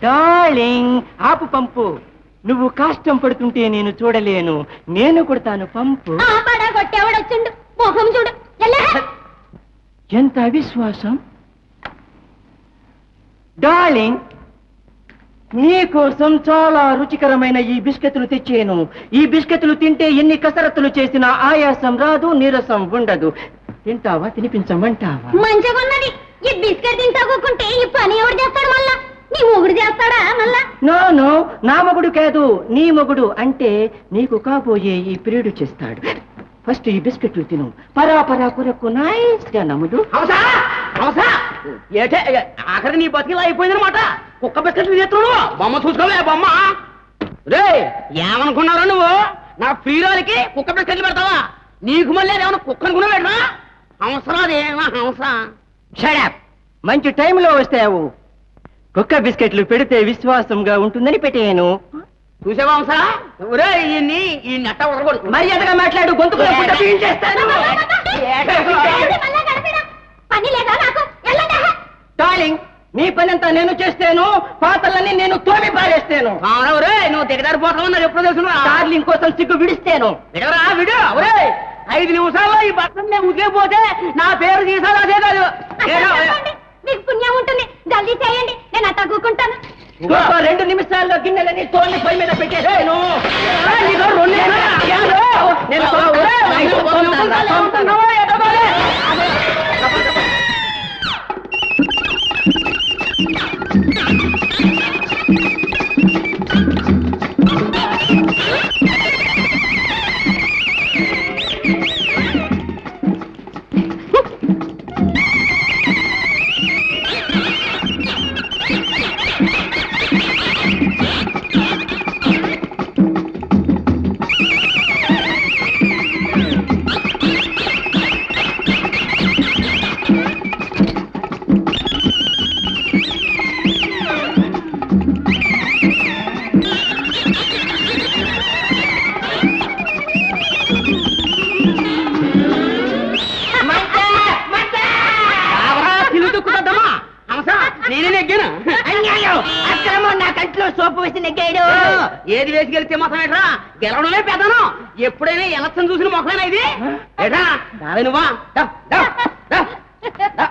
Darling ఆపు పంపు. నువ్వు కష్టం పడుతుంటే నేను చూడలేను, నేను కొడతాను పంపు. కొట్టేవాడొచ్చుండు మొహం చూడు. ఎంత అవిశ్వాసం. డార్లింగ్ నీకోసం చాలా రుచికరమైన ఈ బిస్కెట్లు తెచ్చాను. ఈ బిస్కెట్లు తింటే ఎన్ని కసరత్తులు చేసినా ఆయాసం రాదు, నీరసం ఉండదు. తింటావా? తినిపించమంటావా? మంచిగా ఉన్నది. ఈ బిస్కెట్ తింటాకుంటే ఈ పని ఎవడు చేస్తాడు? మళ్ళా నీ మొగుడు చేస్తాడా? మళ్ళా నో, నా మొగుడు కాదు, నీ మొగుడు. అంటే నీకు కాబోయే ఈ ప్రియుడు చేస్తాడు. ఫస్ట్ ఈ బిస్కెట్లు తిను. పరా కొరకు నైస్ గా నమ్ముడు. ఆఖరి నీ బతికిలా అయిపోయిందనమాట. కుక్క బిస్కెట్లు చేస్తున్నావు. బొమ్మ చూసుకోవే బొమ్మ. రే ఏమనుకున్నారా నువ్వు? నా ప్రియురాలకి కుక్క బిస్కెట్లు పెడతావా? నీకు మళ్ళీ ఏమన్నా కుక్క అనుకున్నా పెట్టరా? అవసరం అదేమా అవసరం. షడప్. మంచి టైంలో వస్తావు. కుక్క బిస్కెట్లు పెడితే విశ్వాసంగా ఉంటుందని పెట్టాను. చూసావా అవసరా? ఈ నెట్ట ఉడకూడదు. మర్యాదగా మాట్లాడు, గొంతుకులో పుట్ట పీల్చేస్తాను. పని లేదా నాకు? డార్లింగ్ నీ పనంతా నేను చేస్తాను, పాతలన్నీ నేను తోమి పారేస్తాను. నువ్వు దిగదారిపోతావు నాకు ఎప్పుడు తెలుసు. డార్లింగ్ కోసం సిగ్గు విడిస్తాను. దిగరా విడు. 5 నిమిషాల్లో ఈ బట్టలు నేను ఉద్యోగపోతే నా పేరు తీసాను. అదే కాదు మీకు పుణ్యం ఉంటుంది. జల్దీ చేయండి, నేను తగ్గుకుంటాను. 2 నిమిషాల్లో గిన్నెలని తోని పై మీద పెట్టేసాను. నా కంట్లో సోపు వేసి నెగ్గాడు. ఏది వేసి గెలిస్తే మొత్తం ఎట్రా గెలవడమే పెద్దను. ఎప్పుడైనా ఎలక్షన్ చూసిన మొక్కలేనా ఇది? ఎట్రా నువ్వా